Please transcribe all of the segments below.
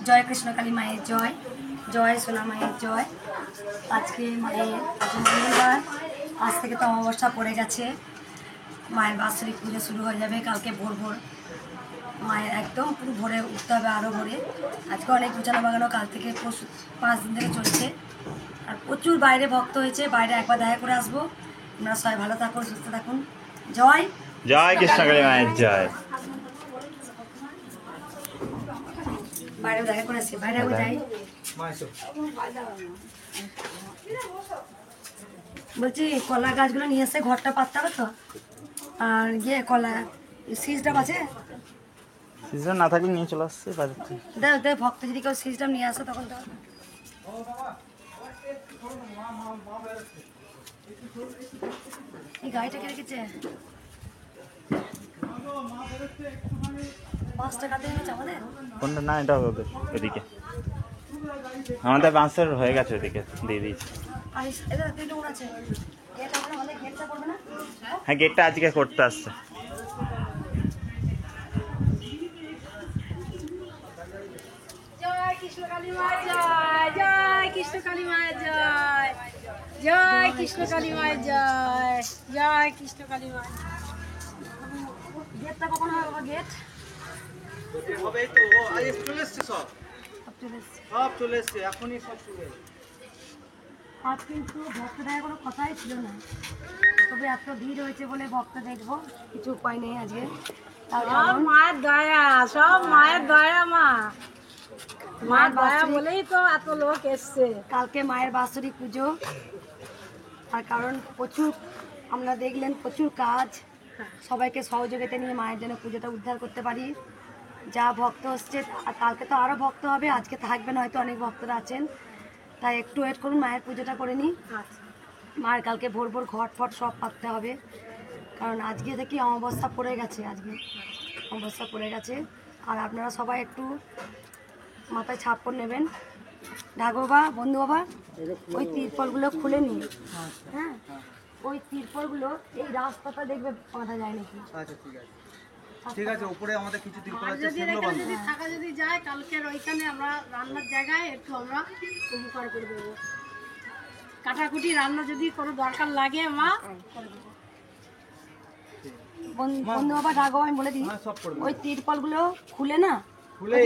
জয় কৃষ্ণকালী মায়ের জয়, জয় সোনা মায়ের জয়। আজকে মায়ের মঙ্গলবার, আজ থেকে তো অমাবস্যা পড়ে গেছে। মায়ের বাৎসরিক পুজো শুরু হয়ে যাবে কালকে ভোর ভোর। মায়ের একদম পুরো ভোরে উঠতে হবে, আরও ভোরে। আজকে অনেক গুছানো বাগানো কাল থেকে 5 দিন থেকে চলছে। আর প্রচুর বাইরে ভক্ত হয়েছে, বাইরে একবার দেখা করে আসবো। আপনারা সবাই ভালো থাকুন, সুস্থ থাকুন। জয় জয় কৃষ্ণকালী মায়ের জয়। বাইরে দেখা করে আসছি, বাইরে যাই। বলছি কলা গাছগুলো নিয়ে এসে ঘরটা পাততে হবে তো। আর গিয়ে কলা সিজডাম আছে, সিজন না থাকলে নিয়ে চলে আসছে বাজার থেকে। দেখ ভক্ত যদি কেউ সিজডাম নিয়ে আসে তখন তো এই গাড়িটাকে রেখেছে 5 টাকাতে এনেছে আমাদের। কোনটা না, এটা ওদের ওদিকে আমাদের বাঁশের হয়ে গেছে, ওদিকে দিয়ে দিয়েছি। আর এটা তিনটে আছে গেট, আমাদের গেটটা করবে না। হ্যাঁ, গেটটা আজকে করতে আসছে। জয় কৃষ্ণকালী মায়ের জয়, জয় কৃষ্ণকালী মায়ের জয়, জয় কৃষ্ণকালী মায়ের জয়, জয় কৃষ্ণকালী মায়ের। গেটটা কখন হবে বাবা? গেট হবে তো, আজ চলে এসছে, সব চলে এসছে, এখনই সব শুরু হয়ে গেছে। আজ কিন্তু ভক্ত দেখার কোনো কথাই ছিল না, তবে এত ভিড় হয়েছে বলে ভক্ত দেখবো, কিছু উপায় নেই আজকে। সব মায়ের দয়া, সব মায়ের দয়া। মায়ের দয়া বলেই তো এত লোক এসছে। কালকে মায়ের বাৎসরিক পুজো, আর কারণ প্রচুর আমরা দেখলেন প্রচুর কাজ, সবাইকে সহযোগিতা নিয়ে মায়ের জন্য পুজোটা উদ্ধার করতে পারি। যা ভক্ত হচ্ছে, আর কালকে তো আরও ভক্ত হবে, আজকে থাকবেন হয়তো অনেক ভক্তরা আছেন, তাই একটু ওয়েট করুন, মায়ের পুজোটা করে নিই। মায়ের কালকে ভোর ভোর ঘট ফট সব পাততে হবে, কারণ আজকে দেখি অমাবস্যা পড়ে গেছে, আজকে অমাবস্যা পড়ে গেছে। আর আপনারা সবাই একটু মাথায় ছাপ্পড় নেবেন। ঢাকো বাবা, বন্ধু বাবা, ওই তিরপলগুলো খুলে নিন। হ্যাঁ, ওই তিরপলগুলো এই রাস্তাটা দেখবে বাঁধা যায় নাকি। আচ্ছা, ঠিক আছে, উপরে আমাদের কিছু দিন পর আছে, যদি সেগুলো এখানে বাঁধবো। যদি থাকা যদি যায়, কালকের ওইখানে আমরা রান্নার জায়গায় একটু আমরা উপকার করে দেবো। কাটাকুটি রান্না যদি কোনো দরকার লাগে মা করে দেবো। বন্ধু বাবা ঢাকো, আমি বলে দিই, হ্যাঁ, সব করে দেবো। ওই তিরপলগুলো খুলে না, খুলে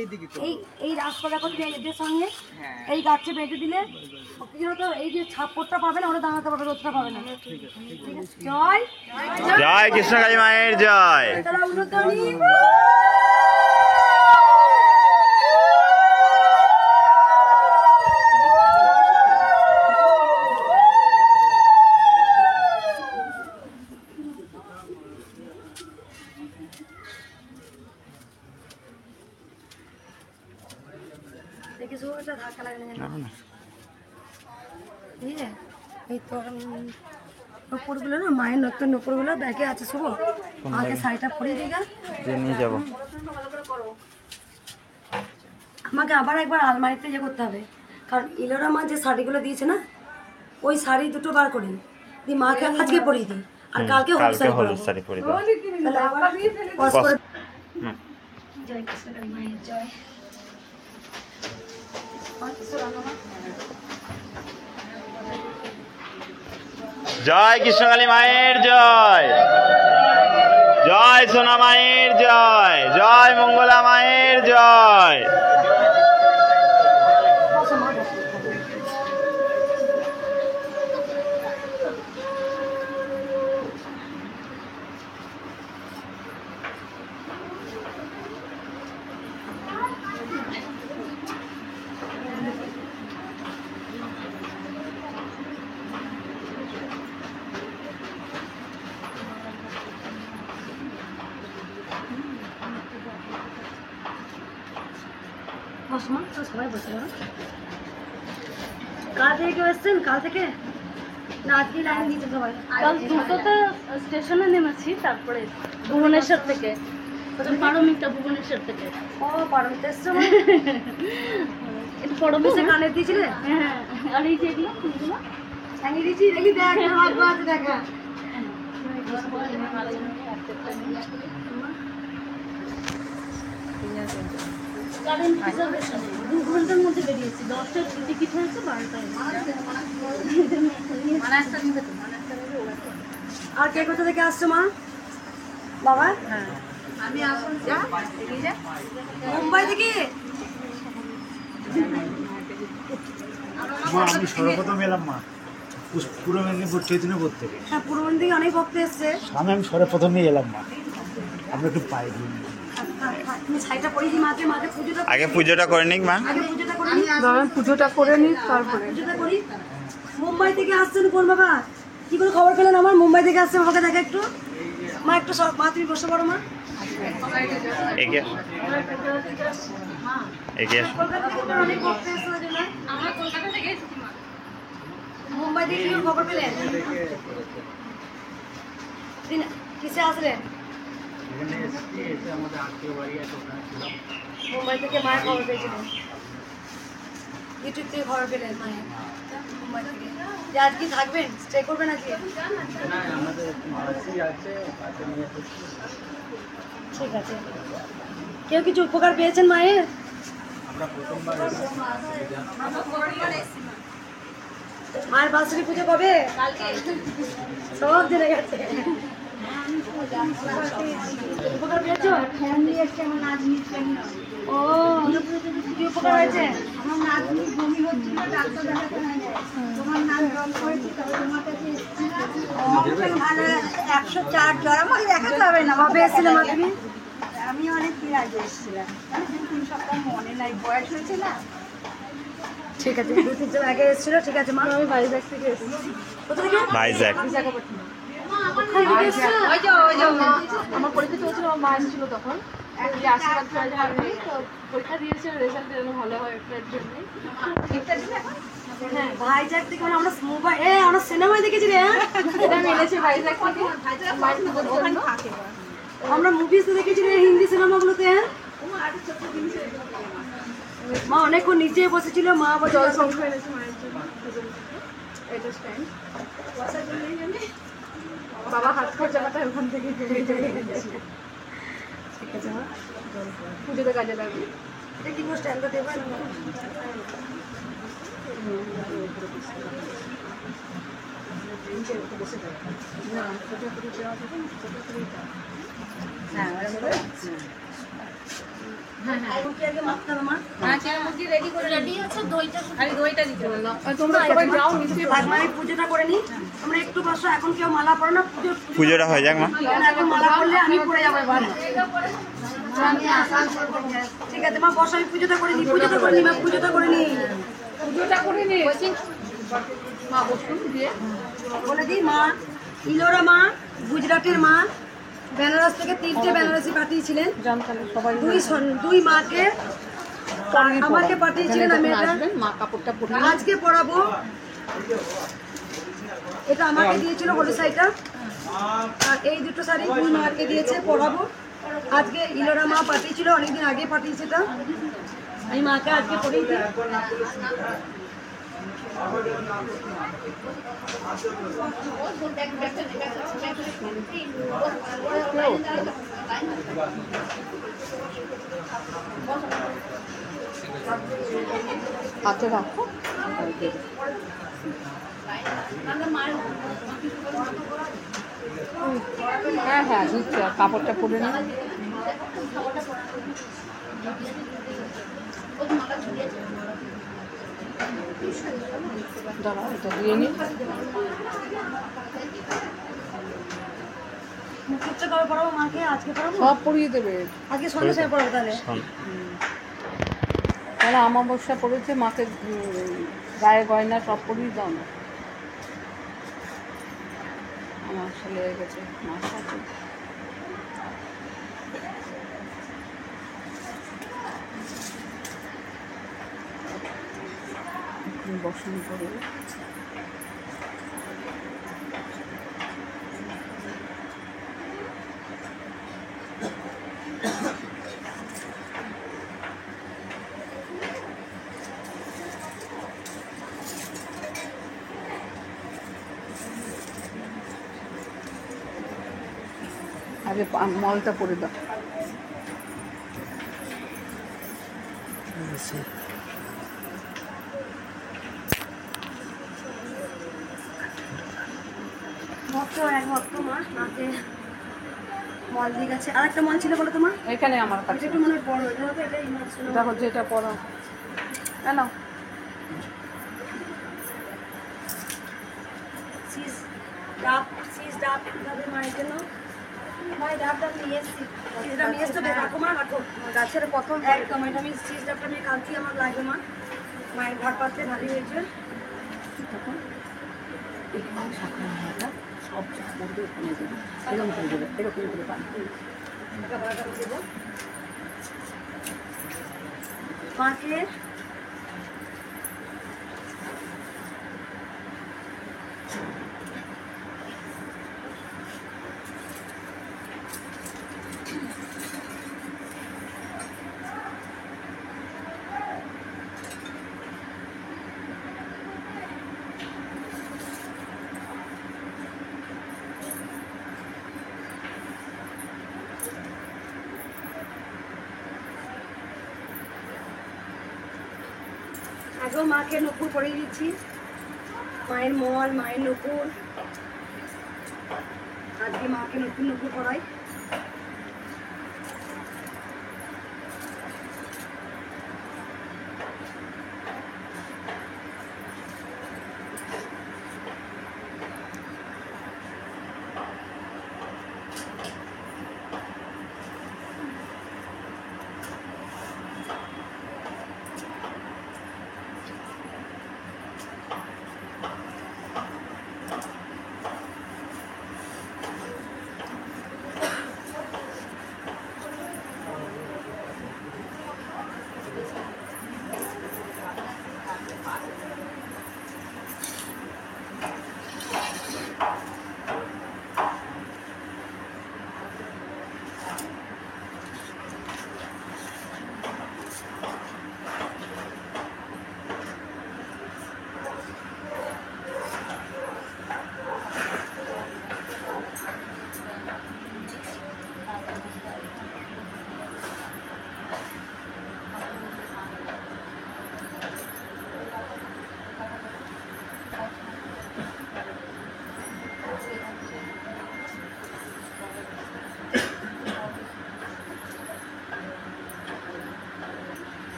এই দিকে তো। এই রাস্তাটা করে বেঁধে সঙ্গে এই গাছে বেঁধে দিলে কি হতো, এই যে ছাপ্পড়টা পাবে না, ওরা দাঁড়াতে পারবে, রোদটা পাবে না। ঠিক আছে, জয় জয় কৃষ্ণকালী মায়ের জয়। তারা উন্নতি। দেখিস ওটা ধাক্কা লাগে না। এই তো নুপুরগুলো না, মায়ের নতুন নুপুরগুলো ব্যাগে আছে, শুভ আমাকে শাড়িটা পরিয়ে দিই, নিয়ে যাবো। আমাকে আবার একবার আলমারিতে ইয়ে করতে হবে, কারণ ইলোরা মা যে শাড়িগুলো দিয়েছে না, ওই শাড়ি দুটো বার করি দিয়ে মাকে আজকে পরিয়ে দিই, আর কালকে হলুদ শাড়ি পরে দাও। জয় কৃষ্ণকালী মায়ের জয়। জয় কৃষ্ণকালী মায়ের জয়, জয় সোনা মায়ের জয়, জয় মঙ্গলা মায়ের জয়। সবাই বসে কাল থেকে কেউ এসছেন? কাল থেকে না আজকে লাইন দিয়েছে সবাই? কাল দুটোতে স্টেশনে নেমেছি, তারপরে ভুবনেশ্বর থেকে, পারমিকটা ভুবনেশ্বর থেকে। ও পারমিতে এসছো? একটু পরমিশে কানে দিয়েছিলে? হ্যাঁ, আর এই যেগুলো ছাঙিয়ে দিয়েছি, দেখি দেখ হাত বাজে দেখা। কারেন্ট রিজার্ভেশনে 2 ঘন্টার মধ্যে বেরিয়েছি। 10টার টিকিট হয়েছে, 12টায়। আর কে কোথা থেকে আসছো মা? বাবা মুম্বাই থেকে? মা আমি সর্বপ্রথম এলাম মা পূর্ব মেদিনীপুর চৈতন্যপুর থেকে। হ্যাঁ, পূর্ব থেকে অনেক ভক্ত এসছে। আমি সর্বপ্রথমই এলাম মা, আমরা একটু পাই দিই। তুমি শাড়িটা পরিয়ে দিই মাকে, মাকে পুজোটা আগে পুজোটা করে নিক মা। আগে পুজোটা করে নিই। পুজোটা করে নিই তারপরে। পুজোটা করি। মুম্বাই থেকে আসছেন কোন বাবা? কি করে খবর পেলেন আমার মুম্বাই থেকে আসছে? বাবাকে দেখা একটু। মা একটু মা তুমি বসে পড়ো মা। এগিয়ে এগিয়ে কলকাতা থেকে অনেক ভক্ত এসছে ওই জন্য। আমরা কলকাতা থেকে এসেছি মা। মুম্বাই থেকে কি করে খবর পেলেন? কিসে আসলেন? মুম্বাই থেকে মায়ের খবর পেয়েছিলেন, ইউটিউব থেকে খবর পেলেন মায়ের মুম্বাই থেকে। যে আজ কি থাকবেন, স্টে করবেন আজকে? ঠিক আছে। কেউ কিছু উপকার পেয়েছেন মায়ের? মায়ের বাৎসরিক পুজো কবে? সব জেনে গেছে। উপকার পেয়েছো? ও কি উপকার হয়েছে? আমার নাতনি বমি হচ্ছিল, ডাক্তার দেখাতে হয়নি। তোমার নাম জল করেছি, তবে তোমার কাছে এসেছিলাম। ভালো 104 জ্বর, আমাকে দেখাতে হবে না। কবে এসেছিলে মা তুমি? আমি অনেক দিন আগে এসেছিলাম, 3 সপ্তাহ মনে নাই, বয়স হয়েছে না। ঠিক আছে, 2-3 দিন আগে এসেছিল। ঠিক আছে মা। আমি ভাইজ্যাগ থেকে এসেছি। কোথা থেকে? ভাইজ্যাগ। আমার পরীক্ষা চলছিল, আমার মা এসেছিল তখন। এই আশীর্বাদ করে আমি তো পরীক্ষা দিয়েছি, রেজাল্ট যেন ভালো হয় এর জন্য। হ্যাঁ, ভাইজ্যাগ থেকে মানে আমরা মোবাইল আমরা সিনেমায় দেখেছি রে। এটা আমি এনেছি ভাইজ্যাগ থেকে। ওখানে থাকে। আমরা মুভিজ দেখেছি রে, হিন্দি সিনেমাগুলোতে। মা অনেকক্ষণ নিচে বসেছিল, মা আবার জল সংখ্য এনেছি মায়ের জন্য। এটা স্ট্যান্ড। বাবা হাত খরচাটা ওখান থেকে ঠিক আছে মা। পুজোতে কাজে লাগবে। এটা কি করে স্ট্যান্ডটা দেবেন? এখন কি আগে মাপতে হবে মা? তোমরা সবাই যাও নিশ্চয়ই। আর মায়ের পুজোটা করে নি। তোমরা একটু বসো, এখন কেউ মালা পড়ো না। পুজোটা হয়ে যাক মা। কারণ এখন মালা পড়লে আমি পড়ে যাবো এবার। ঠিক আছে মা, বসো, আমি পুজোটা করে নি। পুজোটা করে নি মা, পুজোটা করে নি। পুজোটা করে নি। মা বসুন দিয়ে। বলে দিই মা ইলোরা মা গুজরাটের মা, বেনারস থেকে 3টে বেনারসি পাঠিয়েছিলেন। দুই মাকে আমাকে পাঠিয়েছিলেন। আমি এটা মা কাপড়টা পরে আজকে পরাবো। এটা আমাকে দিয়েছিল হলি শাড়িটা, আর এই দুটো শাড়ি দুই মাকে দিয়েছে পরাবো। আজকে ইলোরা মা পাঠিয়েছিল, অনেকদিন আগে পাঠিয়েছে। এটা আমি মাকে আজকে পরিয়ে দিই। হাতে রাখো। হ্যাঁ হ্যাঁ দিচ্ছি, কাপড়টা পরে নি। দাঁড়াও, এটা দিয়ে নি। মুখটা কবে পরাবো মাকে? আজকে পরাবো? সব পরিয়ে দেবে। আজকে সন্ধ্যে সময় পরাবো তাহলে। তাহলে অমাবস্যা পড়েছে, মাকে গায়ে গয়না সব পরিয়ে দাও না। আমার ছেলে হয়ে গেছে মার সাথে। বসন করে আগে মলটা পরে দাও। ভক্ত এক ভক্ত মা নাতে মল দিয়ে গেছে। আর একটা মল ছিল বলো তোমার? এখানে আমার এটা কাছে একটু মনে হয় বড়, এটা হবে, এটা ইমোশনাল। এটা হচ্ছে এটা পড়ো কেন সিস ডাব কিভাবে মায়ের জন্য ভাই ডাবটা নিয়ে এসছি, এটা নিয়ে এসছো রাখো মা, রাখো গাছের প্রথম একদম। এটা আমি সিস ডাবটা নিয়ে কালকে আমার লাগবে মা, মায়ের ঘর পাত্রে ভারী হয়েছে। সব করবে ওখানে দেবে, এরকম করে দেবে, এরকম করে পানি দেবো মাকে। আগেও মাকে নকুর পরিয়ে দিচ্ছি, মায়ের মল, মায়ের নকুর। আজকে মাকে নতুন নকুর পরাই।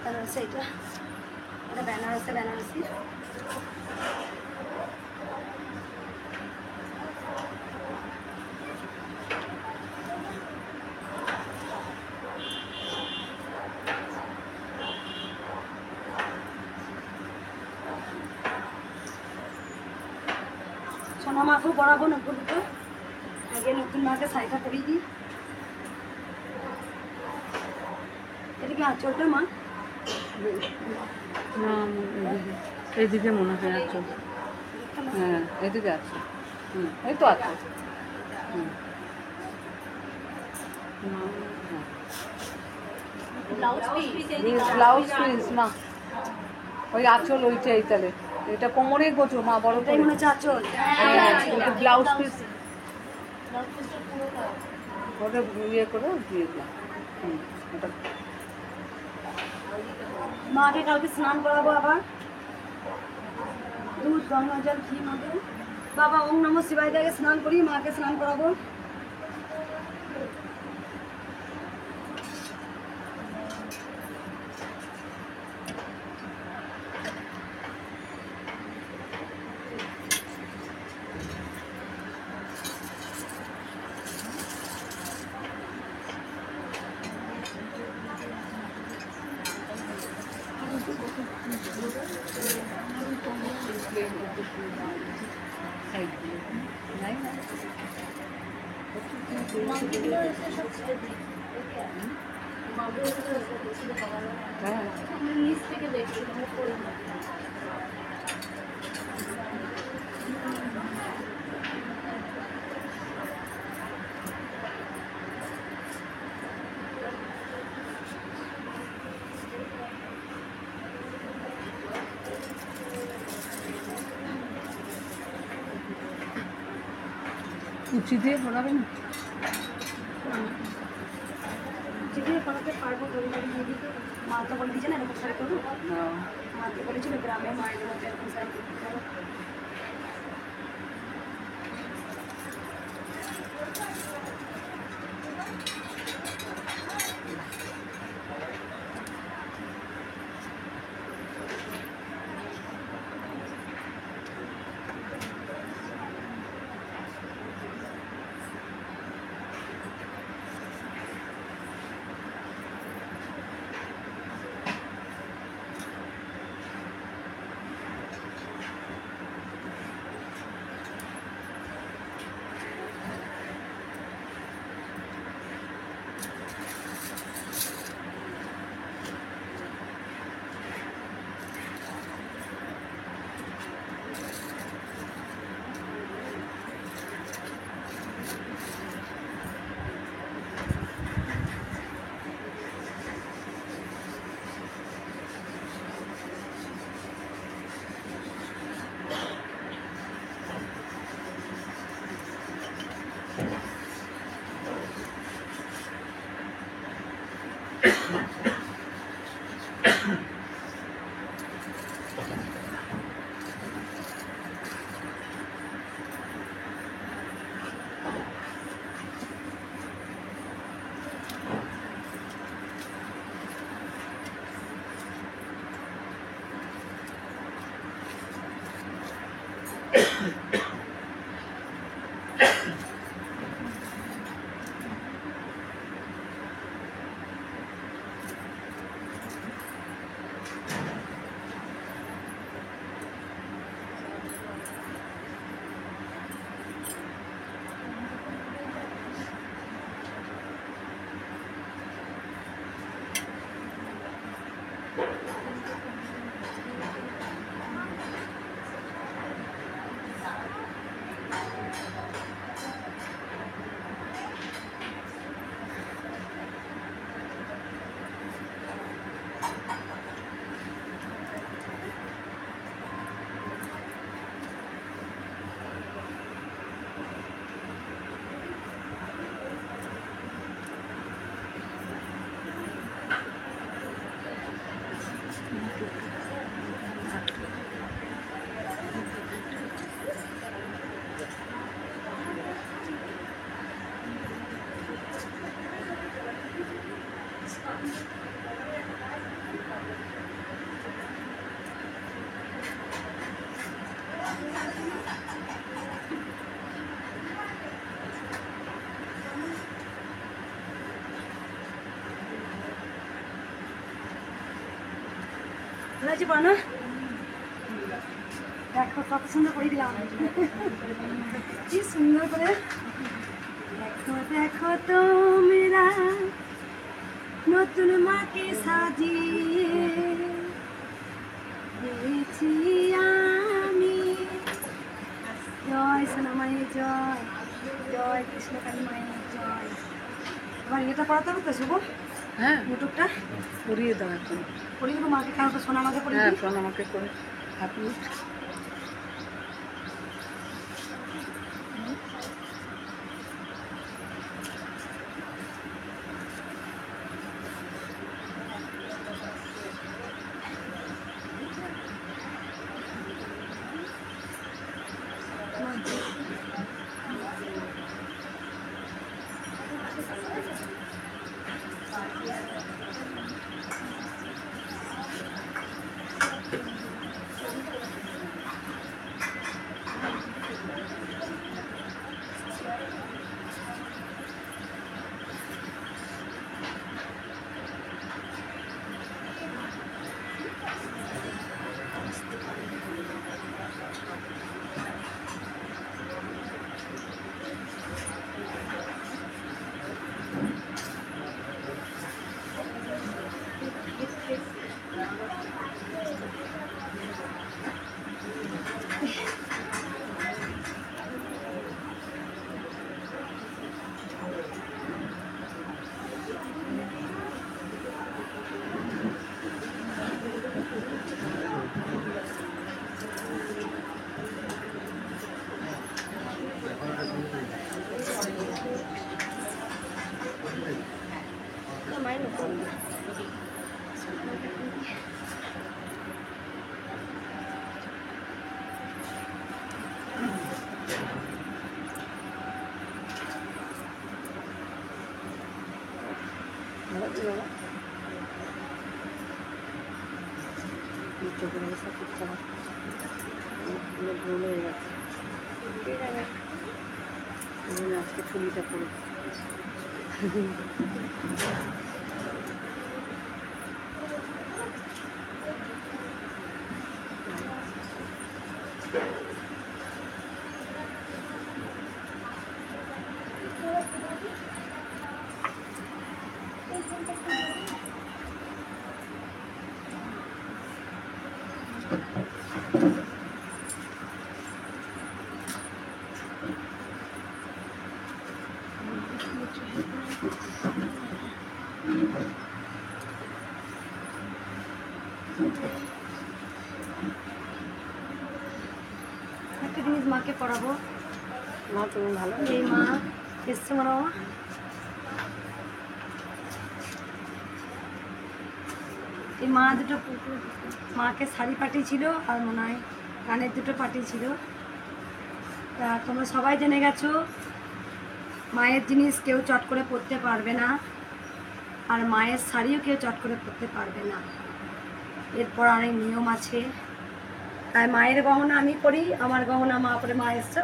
বেনারসি, এটা বেনারসি। সোনা মাকেও পড়াবো নতুন দুটো, আগে নতুন মাকে শাড়িটা পরিয়ে দিই। এটা কি আঁচলটা মা? না এইদিকে মনে হয় আছে, হ্যাঁ এদিকে আছে, এই তো আছে। ব্লাউজ পিস না, ওই আঁচল ওইটাই তাহলে, এটা কোমরে গোছো মা, বড় এটাই মনে হচ্ছে আঁচল। ব্লাউজ পিস ওটা ইয়ে করে দিয়ে দিলাম। ওটা মাকে কালকে স্নান করাবো আবার, দুধ গঙ্গা জল ঘি মাকে। বাবা ওম নমঃ শিবায় দিয়ে স্নান করি, মাকে স্নান করাবো। নিচ থেকে দেখি কুচি দিয়ে পড়াবে না? চিঠি পড়াতে পারবো, ধরে ধরে দিয়ে দিতে। মা তো বলে দিয়েছে না এরকম শাড়ি করবো, মা তো বলেছিল গ্রামে মায়ের মধ্যে এরকম শাড়ি করতে হবে। হয়েছে বানা, দেখো কত সুন্দর করে দিলাম, কি সুন্দর করে। দেখো দেখো তোমরা নতুন মাকে সাজিয়ে দিয়েছি আমি। জয় সোনা মায়ের জয়, জয় কৃষ্ণ কালী মায়ের জয়। এবার এটা পড়াতে হবে তো শুভ? হ্যাঁ, ইউটিউবটা পরিয়ে দেওয়া এখন। পড়িয়ে দেবো মাকে, কারণ তো সোনা মাকে পড়িয়ে হ্যাঁ, দিই। ফোন আমাকে করে আপনি চোখের অবস্থা খুব খারাপ, পুরো গোল হয়ে গেছে। এই জন্য আজকে ছুরিটা পড়ে একটা জিনিস মাকে পড়াবো। মা তুমি ভালো, এই মা এসছে মনে হয়, এই মা দুটো মাকে শাড়ি পাঠিয়েছিল আর মনে হয় কানের দুটো পাঠিয়েছিল। তা তোমরা সবাই জেনে গেছো মায়ের জিনিস কেউ চট করে পরতে পারবে না, আর মায়ের শাড়িও কেউ চট করে পরতে পারবে না, এরপর অনেক নিয়ম আছে। তাই মায়ের গহনা আমি পরি, আমার গহনা মা পরে। মা এসছো,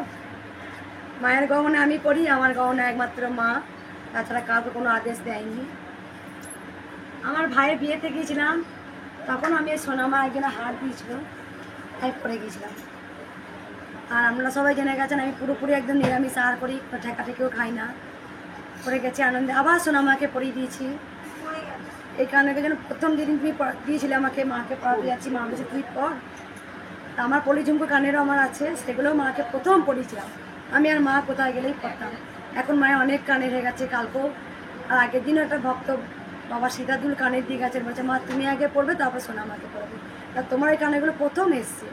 মায়ের গহনা আমি পরি, আমার গহনা একমাত্র মা, তাছাড়া কাউকে কোনো আদেশ দেয়নি। আমার ভাইয়ের বিয়েতে গিয়েছিলাম, তখন আমি সোনামা একজনে হার দিয়েছিল, তাই পরে গিয়েছিলাম। আর আমরা সবাই জেনে গেছেন আমি পুরোপুরি একদম নিরামিষ আহার করি, ঠেকা ঠেকেও খাই না, পরে গেছি আনন্দে। আবার সোনামাকে পরিয়ে দিয়েছি। এই কারণে যেন প্রথম যেদিন তুমি দিয়েছিলে আমাকে, মাকে পড়াতে যাচ্ছি, মা বলেছে তুই পর। তা আমার পলি ঝুমকো কানেরও আমার আছে, সেগুলোও মাকে প্রথম পড়িয়েছিলাম আমি, আর মা কোথায় গেলেই পড়তাম। এখন মায়ের অনেক কানের হয়ে গেছে, কালকেও আর আগের দিনও একটা ভক্ত বাবা সিদ্ধাতুল কানের দিয়ে গেছে, বলছে মা তুমি আগে পড়বে তারপর সোনামাকে পড়াবে। তা তোমার এই কানেরগুলো প্রথম এসছে,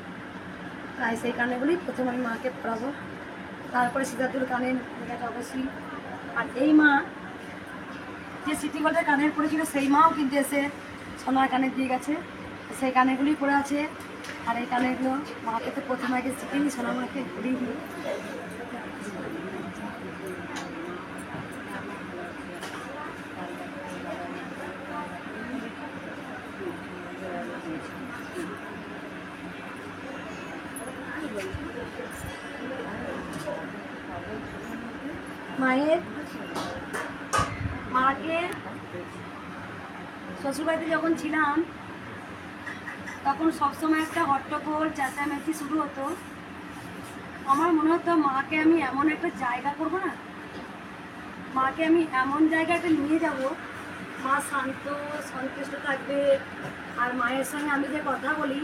তাই সেই কানেরগুলোই প্রথম আমি মাকে পড়াবো, তারপরে সিদ্ধাতুল কানের গেছে অবশ্যই। আর এই মা যে সিটি গোল্ডের কানের পড়েছিল সেই মাও কিন্তু এসে সোনার কানের দিয়ে গেছে, সেই কানেরগুলোই পড়ে আছে। আর এই কানেরগুলো মাকে তো প্রথমে আগে শিখিনি, সোনা মাকে পড়িয়ে দিই। মাকে শ্বশুরবাড়িতে যখন ছিলাম তখন সবসময় একটা হট্টগোল চেঁচামেচি শুরু হতো। আমার মনে হতো মাকে আমি এমন একটা জায়গা করবো না, মাকে আমি এমন জায়গাতে নিয়ে যাব, মা শান্ত সন্তুষ্ট থাকবে। আর মায়ের সঙ্গে আমি যে কথা বলি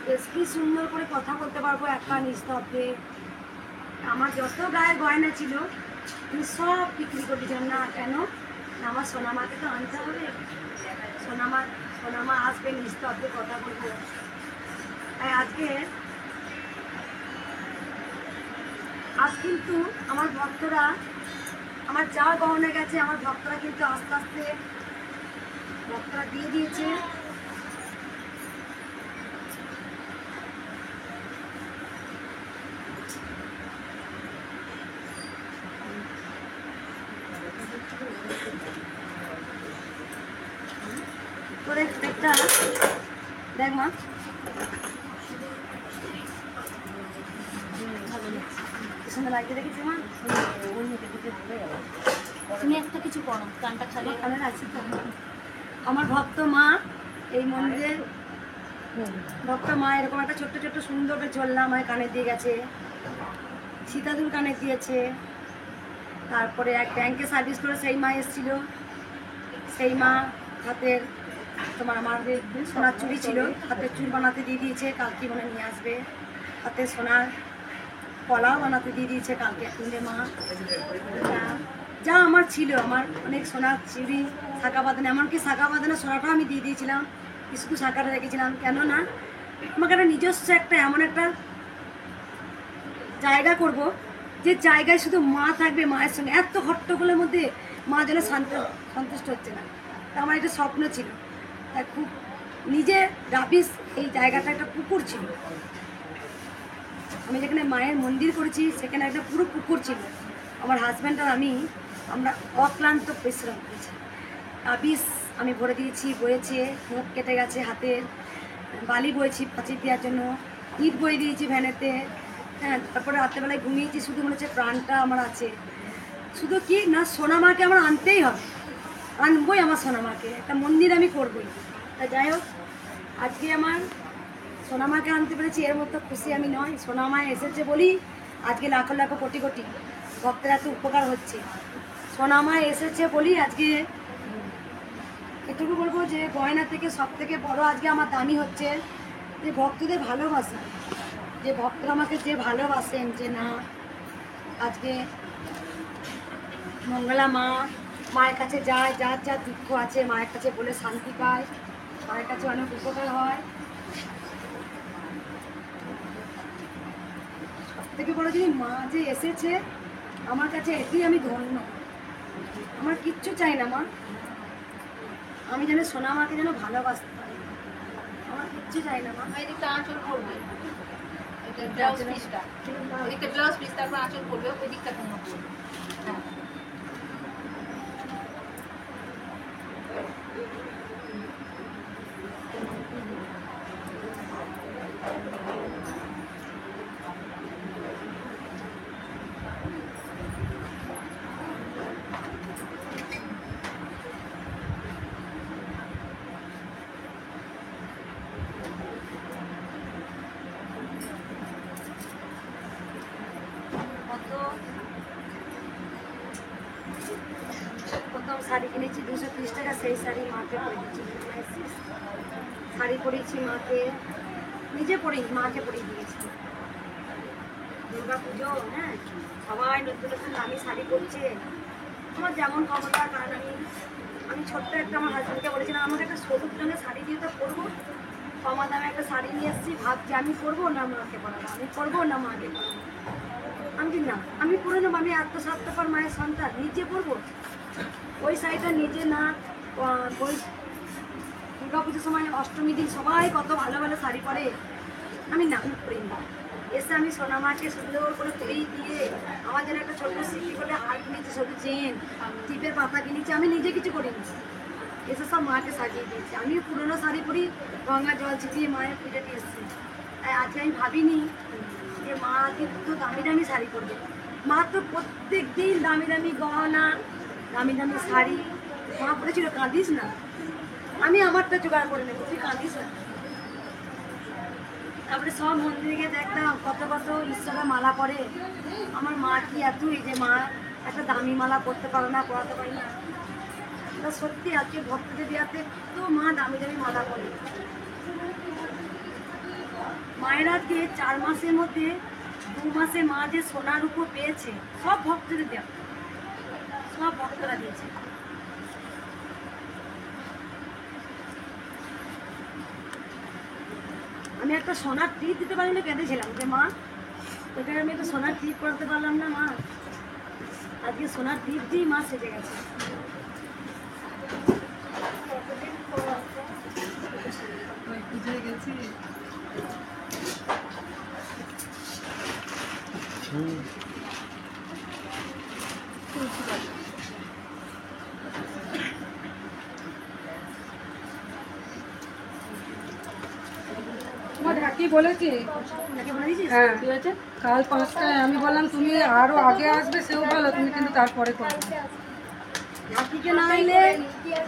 বেশ কি সুন্দর করে কথা বলতে পারবো একা নিস্তব্ধে। আমার যত গায়ে গয়না ছিল আমি সব বিক্রি করে দিয়েছিলাম। না কেন, আমার সোনামাকে তো আনতে হবে, সোনামা আসবে, নিস্তব্ধে কথা বলবো। তাই আজ কিন্তু আমার ভক্তরা, আমার যা গহনা গেছে আমার ভক্তরা কিন্তু আস্তে আস্তে ভক্তরা দিয়ে দিয়েছে। তোর একটা দেখ মা, সুন্দর লাগছে, দেখেছি মা। তুমি একটা কিছু করো, গানটা খালি কানের আছে তো। আমার ভক্ত মা এই মন্দিরের ভক্ত মা এরকম একটা ছোট্ট ছোট্ট সুন্দর ঝোলনা আমায় কানে দিয়ে গেছে, সীতাদুল কানে দিয়েছে। তারপরে এক ব্যাংকে সার্ভিস করে সেই মা এসেছিল, সেই মা হাতের তোমার আমাদের সোনার চুড়ি ছিল, হাতের চুল বানাতে দিয়ে দিয়েছে, কালকে মনে নিয়ে আসবে। হাতে সোনার কলাও বানাতে দিয়ে দিয়েছে, কালকে কিনবে মা। যা আমার ছিল, আমার অনেক সোনার চুড়ি, শাঁখা বাঁধানো, এমনকি শাঁখা বাঁধানো সোনাটাও আমি দিয়ে দিয়েছিলাম, শুধু শাঁখাটা রেখেছিলাম। কেননা আমাকে একটা নিজস্ব একটা এমন একটা জায়গা করব যে জায়গায় শুধু মা থাকবে, মায়ের সঙ্গে। এত হট্টগোলের মধ্যে মা যেন সন্তুষ্ট হচ্ছে না, তা আমার একটা স্বপ্ন ছিল। তাই খুব নিজে রাবিস এই জায়গাটা একটা পুকুর ছিল, আমি যেখানে মায়ের মন্দির করেছি সেখানে একটা পুরো পুকুর ছিল। আমার হাজব্যান্ড আর আমরা অক্লান্ত পরিশ্রম করেছি, রাবিস আমি ভরে দিয়েছি, বয়েছে, নখ কেটে গেছে হাতের, বালি বইছি পাঁচির দেওয়ার জন্য, ইট বই দিয়েছি ভ্যানেতে। হ্যাঁ, তারপরে রাত্রেবেলায় ঘুমিয়েছি, শুধু মনে হচ্ছে প্রাণটা আমার আছে। শুধু কি না, সোনামাকে আমার আনতেই হবে, আনবই আমার সোনামাকে, একটা মন্দির আমি করবই। তা যাই হোক, আজকে আমার সোনামাকে আনতে পেরেছি, এর মতো খুশি আমি নয়। সোনামায় এসেছে বলি আজকে লাখো লাখো কোটি কোটি ভক্তের এত উপকার হচ্ছে। সোনামায় এসেছে বলি আজকে এটুকু বলবো যে গয়না থেকে সব থেকে বড় আজকে আমার দামি হচ্ছে যে ভক্তদের ভালোবাসা, যে ভক্তরা আমাকে যে ভালোবাসেন, যে না আজকে মঙ্গলা মা মায়ের কাছে যায়, যার যার দুঃখ আছে মায়ের কাছে বলে শান্তি পায়, মায়ের কাছে অনেক উপকার হয়। সব থেকে বড় জিনিস মা যে এসেছে আমার কাছে, এটি আমি ধন্য। আমার কিচ্ছু চাই না মা, আমি যেন সোনা মাকে যেন ভালোবাসতে পারি, আমার কিচ্ছু চাই না মা। এদিকটা আঁচল করবে, এটা ব্লাউজ পিসটা, এদিকটা ব্লাউজ পিস, তারপর আঁচল করবে, ওই দিকটা কোনো করবে। হ্যাঁ, প্রথম শাড়ি কিনেছি 230 টাকা, সেই শাড়ি মাকে পরে দিয়েছি। শাড়ি পরিয়েছি মাকে, নিজে পরিয়ে মাকে পরিয়ে দিয়েছি। দুর্গা পুজো, হ্যাঁ সবাই নতুন নতুন দামি শাড়ি পরছে, আমার যেমন ক্ষমতা। কারণ আমি ছোট্ট একটা আমার হাজব্যান্ডকে বলেছিলাম আমাকে একটা সবুজ রঙের শাড়ি দিয়ে তো পরবো, কমা দামে একটা শাড়ি নিয়ে এসেছি, ভাবছি আমি পরবো না মাকে পরাবো, আমি পরবো না মাকে পরাবো। আমি না, আমি পরে নেবো, আমি আত্মস্বার্থপর মায়ের সন্তান, নিজে পরবো। ওই শাড়িটা নিজে না, ওই দুর্গা পুজোর সময় অষ্টমী দিন সবাই কত ভালো ভালো শাড়ি পরে, আমি না, আমি পরি না। এসে আমি সোনামাকে সুন্দর করে পরিয়ে দিয়ে আমার যেন একটা ছোট্ট স্মৃতি করে হার কিনেছি, ছোটো চেন, টিপের পাতা কিনেছি, আমি নিজে কিছু করিনি। এসে সব মাকে সাজিয়ে দিয়েছি। আমিও পুরোনো শাড়ি পরি, গঙ্গা জল ছিটিয়ে মায়ের পুজো দিয়ে এসেছি। তাই আজকে আমি ভাবিনি যে মা কিন্তু দামি দামি শাড়ি পরবে। মা তো প্রত্যেক দিন দামি দামি গহনা, দামি দামি শাড়ি মা পরেছিল। কাঁদিস না, আমি আমারটা জোগাড় করে নেবো, তুই কাঁদিস না। তারপরে সব মন্দিরে গিয়ে দেখতাম কত কত ঈশ্বরের মালা পরে। আমার মা কি এতই যে মা একটা দামি মালা পরতে পারো না, পরাতে পারি না। তা সত্যি আজকে ভক্তদের বিয়াতে তো মা দামি দামি মালা পরে। মায়ের আজকে 4 মাসের মধ্যে 2 মাসে মা যে সোনার উপর পেয়েছে, সব ভক্তদের দেওয়া, সব ভক্তরা দিয়েছে। আমি একটা সোনার টিপ দিতে পারি না, কেঁদেছিলাম যে মা তোকে আমি একটা সোনার টিপ পরাতে পারলাম না মা। আজকে সোনার টিপ দিয়েই মা সেজে গেছে। পুজোয় গেছি, তোমার ঢাকি বলেছি, হ্যাঁ ঠিক আছে, কাল 5টায় আমি বললাম তুমি আরো আগে আসবে, সেও ভালো, তুমি কিন্তু তারপরে করবে। ঝাঁকিকে না এলে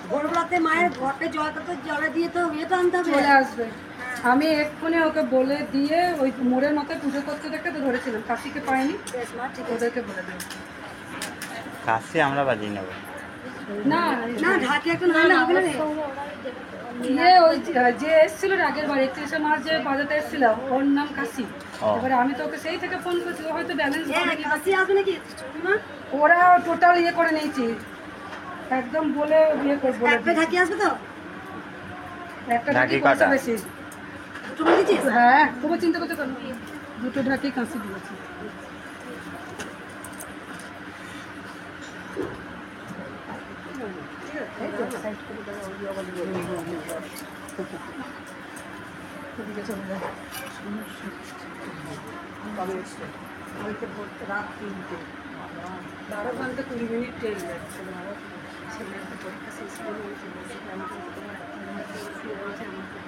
ভোরবেলাতে মায়ের ঘরতে জলটা তো জলে দিয়ে তো ইয়ে তো আনতে হবে, চলে আসবে। আমি এক্ষুনি ওকে বলে দিয়ে ওই মোড়ের মাথায় পুজো করতে দেখতে তো ধরেছিলাম, কাশিকে পাইনি, বেশ মা ঠিক আছে। ওদেরকে বলে দেবো। কাশি আমরা বাজিয়ে নেবো। না না ঢাকি এখন হয় না, হবে না রে। ওই যে এসেছিল আগের বার 31শে মার্চ যে বাজাতে এসেছিল, ওর নাম কাশি। ও। এবারে আমি তোকে সেই থেকে ফোন করছি, ও হয়তো ব্যালেন্স কাশি আসবে নাকি মা? ওরা টোটাল ইয়ে করে নিয়েছি, একদম বলে ইয়ে করবো। একটা ঢাকি আসবে তো? একটা ঢাকি ঢাকি কটা? বেশি। দুটো বলে দিচ্ছিস? হ্যাঁ, তবু চিন্তা করতে পারবো, দুটো ঢাকি কাশি দিয়েছি। রাত 3টে, 12 ঘন্টা 20 মিনিট ট্রেন যাচ্ছে। ছেলের পরীক্ষা শেষ করে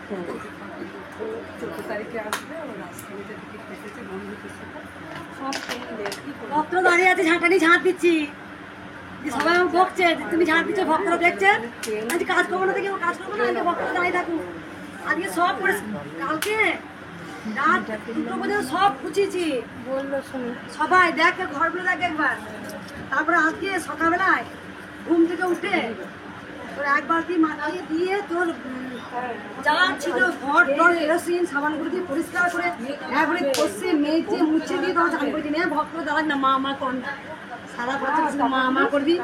14 তারিখে আসবে, ও রাজধানীতে টিকিট কেটেছে, বন্ধুদের সাথে সব ট্রেন কি করবো। ভক্তরা দাঁড়িয়ে আছে, ঝাঁটানি ঝাঁট দিচ্ছি, যে সবাই আমাকে বকছে যে তুমি ঝাঁট দিচ্ছ, ভক্তরা দেখছে আজ কাজ করবো না, দেখি ও কাজ করবো না, আজকে ভক্তরা দাঁড়িয়ে থাকুক। আজকে সব করে কালকে রাত 2টো পর্যন্ত সব খুঁচিয়েছি, বললো শুনি সবাই দেখে ঘরগুলো দেখে একবার। তারপরে আজকে সকালবেলায় ঘুম থেকে উঠে তোর এক বালতি মাটি দিয়ে তোর যা ছিল ঘর টর কেরোসিন সাবানগুলো দিয়ে পরিষ্কার করে একবারে কষে মেজে মুছে দিয়ে তোমার চান করে দিনে ভক্ত দাঁড়াক না মা মা কর সারা বছর শুধু মা মা করবি।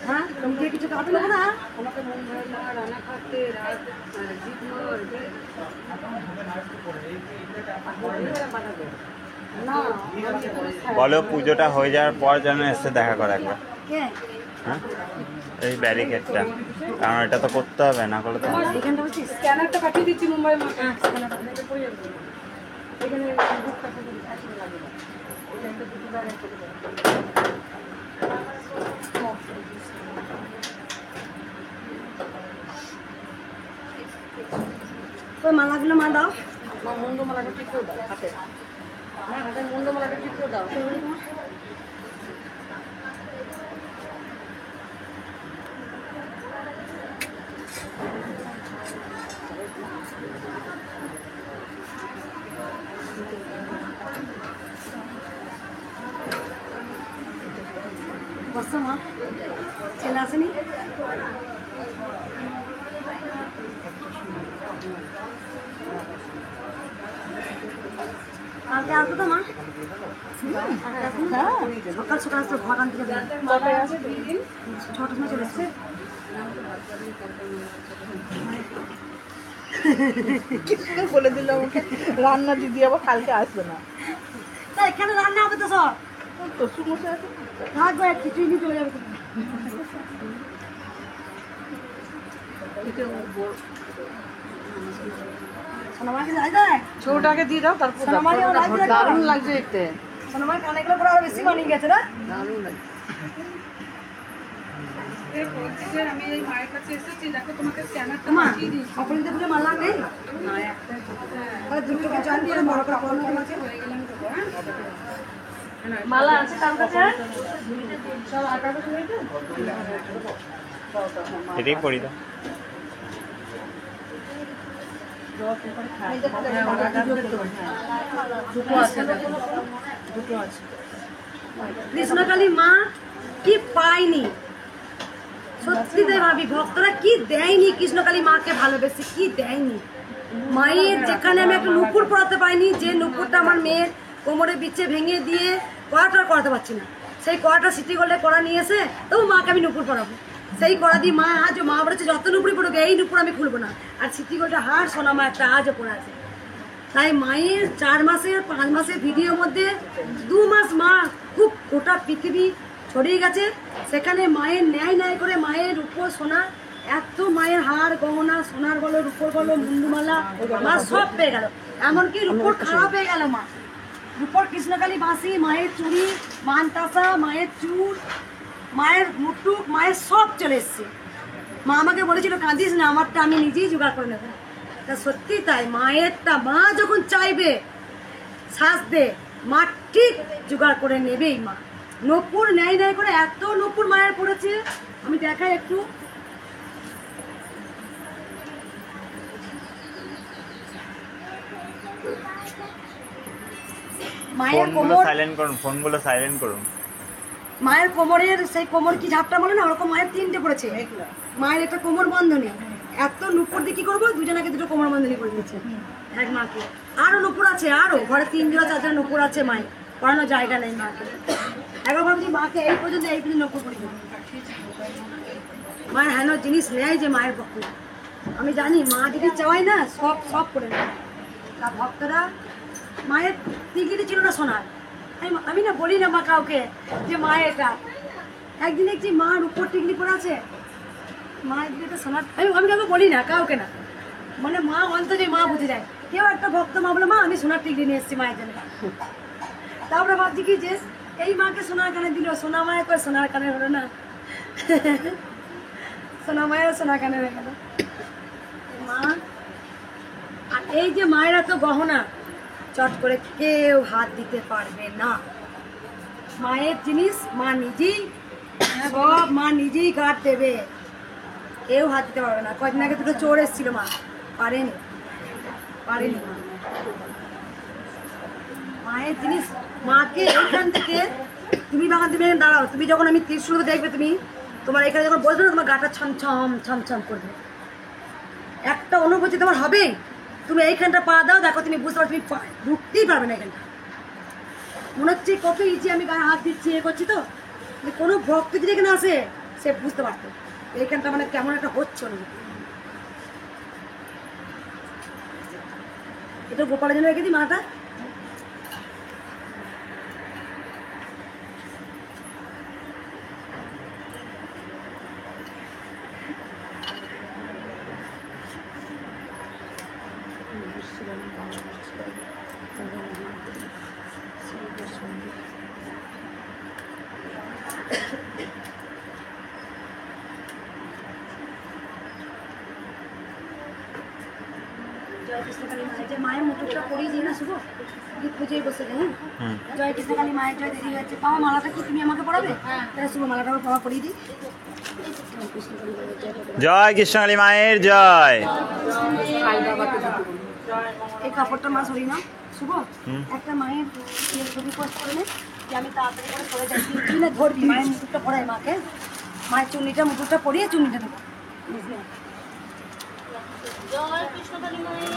হ্যাঁ তুমি কি কিছু কাটে নেবো না? আমাকে মন ভরে না রান্না করতে রাত বলো পুজোটা হয়ে যাওয়ার পর যেন এসে দেখা করে একবার। কে হ্যাঁ এই ব্যারিকেডটা, কারণ এটা তো করতে হবে, না করলে তো এখানটা বলছিস? স্ক্যানারটা পাঠিয়ে দিচ্ছি মুম্বাই মাকে। এখানে বুক কাটে লাগে না, এটা একটা দুটো ব্যাগ একটা করে ওই মালাগুলো মা দাও। আমার মুন্ডমালাটা ঠিক করে দাও হাতে, হ্যাঁ হাতের মুন্ডমালাটা ঠিক করে দাও। বসো মা, ছেলে আসেনি? কালকে আসবো তো মা? সকাল সকাল আসতে ঘর আনতে যাবে, 6টার সময় চলে এসছে। বলে দিল আমাকে রান্না দিদি আবার কালকে আসবে না। তাই এখানে রান্না হবে তো সব শ্বশুর মশাই আছে, থাকবে, খিচুড়ি নিয়ে চলে যাবে। সোনামাকে যাই দেয়, ছোটটাকে দিয়ে দাও, তারপর সোনামাকে আমার রাখবে না। দারুণ লাগছে দেখতে, সোনামার কানেগুলো পরে আরো বেশি মানিয়ে গেছে না? দারুণ লাগছে। আমি এই মায়ের কাছে এসেছি, দেখো তোমাকে স্ক্যানারটা মা পাঠিয়ে দিই। অপরিচিত পুজো মালা নেই, না একটা তাহলে দুটো কিছু আনবি আর বড় করে পড়ানো আছে। হয়ে গেলে আমি দেবো, হ্যাঁ? মালা আছে কার কাছে? সব আঁকাটা হয়েছে? এটাই পড়ি দাও। দুটো আছে দেখো, দুটো আছে। কৃষ্ণকালী মা কি পায়নি, সত্যি তাই ভাবি, ভক্তরা কি দেয়নি কৃষ্ণকালী মাকে ভালোবেসে, কি দেয়নি। মায়ের যেখানে আমি একটা নুপুর পরাতে পারিনি, যে নুপুরটা আমার মেয়ের কোমরে বিচ্ছে ভেঙে দিয়ে কড়াটা করাতে পারছি না, সেই কড়াটা সিটি গোল্ডে কড়া নিয়ে এসে তবু মাকে আমি নুপুর পরাবো। সেই কড়া দিয়ে মা আজও, মা বলেছে যত নুপুরই পড়ুক এই নুপুর আমি খুলবো না। আর সিটি গোল্ডের হার সোনা মা একটা আজও পড়ে আছে। তাই মায়ের 4 মাসের 5 মাসের ভিডিওর মধ্যে 2 মাস মা খুব গোটা পৃথিবী ছড়িয়ে গেছে, সেখানে মায়ের ন্যায় ন্যায় করে মায়ের উপর সোনা, এত মায়ের হার গহনা সোনার বলো রূপোর বলো মুন্ডুমালা মা সব পেয়ে গেল। এমনকি রূপোর খারাপ হয়ে গেল মা, রূপোর কৃষ্ণকালী বাঁশি, মায়ের চুড়ি, মানতাসা, মায়ের চুর, মায়ের মুটুক, মায়ের সব চলে এসছে। মা আমাকে বলেছিল কাঁদিস না, আমারটা আমি নিজেই জোগাড় করে নেবো। তা সত্যি তাই, মায়েরটা মা যখন চাইবে শ্বাস দে, মা ঠিক জোগাড় করে নেবেই। মা নূপুর ন্যায় ন্যায় করে এত নূপুর মায়ের পড়েছে, আমি দেখাই একটু। মায়ের ফোনগুলো কোমর, সাইলেন্ট করুন, ফোনগুলো সাইলেন্ট করুন। মায়ের কোমরের সেই কোমর কি ঝাপটা বলে না, ওরকম মায়ের 3টে পড়েছে। মায়ের একটা কোমর বন্ধনী, এত নুপুর দিয়ে কি করবো, দুজনাকে দুটো কোমর বন্ধনী করে দিয়েছে এক মাকে। আরো নুপুর আছে, আরো ঘরে 3 জোড়া 4 জোড়া নুপুর আছে, মায়ের পড়ানোর জায়গা নেই মাকে। একবার ভাবছি মাকে এই পর্যন্ত নুপুর পড়ে দেবো। মায়ের হেন জিনিস নেয় যে মায়ের পক্ষে, আমি জানি মা যদি চাওয়াই না সব সব করে নেয়। তা ভক্তরা মায়ের টিকিটি ছিল না সোনার, আমি না বলি না মা কাউকে যে মায়ের এটা। একদিন দেখছি মার উপর টিকলি পরে আছে, মা এটা সোনার, আমি কাউকে বলি না, কাউকে না, মানে মা অন্তরে মা বুঝে যায়। কেউ একটা ভক্ত মা বলে মা আমি সোনার টিকলি নিয়ে এসেছি মায়ের জন্য। তারপরে ভাবছি কি যে এই মাকে সোনার কানে দিল, সোনা মায়ের করে সোনার কানে হলো না, সোনা মায়ের সোনার কানে হয়ে গেল। মা এই যে মায়েরা তো গহনা চট করে কেউ হাত দিতে পারবে না। মায়ের জিনিস মা নিজেই, সব মা নিজেই গার্ড দেবে, কেউ হাত দিতে পারবে না। কয়েকদিন আগে দুটো চোর এসেছিল, মা পারেনি মায়ের জিনিস মাকে এইখান থেকে তুমি বাগান তুমি দাঁড়াও, তুমি যখন আমি ত্রিশূল দেখবে, তুমি তোমার এখানে যখন বসবে না, তোমার গাটা ছমছম ছমছম করবে, একটা অনুভূতি তোমার হবেই। তুমি এইখানটা পা দাও, দেখো তুমি বুঝতে পারো, তুমি ঢুকতেই পারবে না এখানটা। মনে হচ্ছে কত ইজি আমি গায়ে হাত দিচ্ছি, এ করছি। তো কোনো ভক্ত যদি এখানে আসে, সে বুঝতে পারতো এইখানটা মানে কেমন একটা হচ্ছে অনুভূতি। এটা গোপালের জন্য রেখে দিই মাটা। জয় কৃষ্ণকালী মায়ের যে মায়ের মুকুটটা পরিয়ে দিই না শুভ, পুজোয় বসে হ্যাঁ। জয় কৃষ্ণকালী মায়ের জয় দিদি হচ্ছে। পাওয়া মালাটা কি তুমি আমাকে পড়াবে? তাহলে শুভ মালাটাও পাওয়া পরিয়ে দিই। জয় কৃষ্ণকালী মায়ের জয়। এই কাপড়টা মা সরি না শুভ, একটা মায়ের ছবি পোস্ট করে নে, যে আমি তাড়াতাড়ি করে সরে যাচ্ছি। তুই না ধরবি, মায়ের মুকুটটা পড়াই মাকে, মায়ের চুন্নিটা মুকুটটা পরিয়ে চুন্নিটা দেবো। জয় কৃষ্ণকালী মায়ের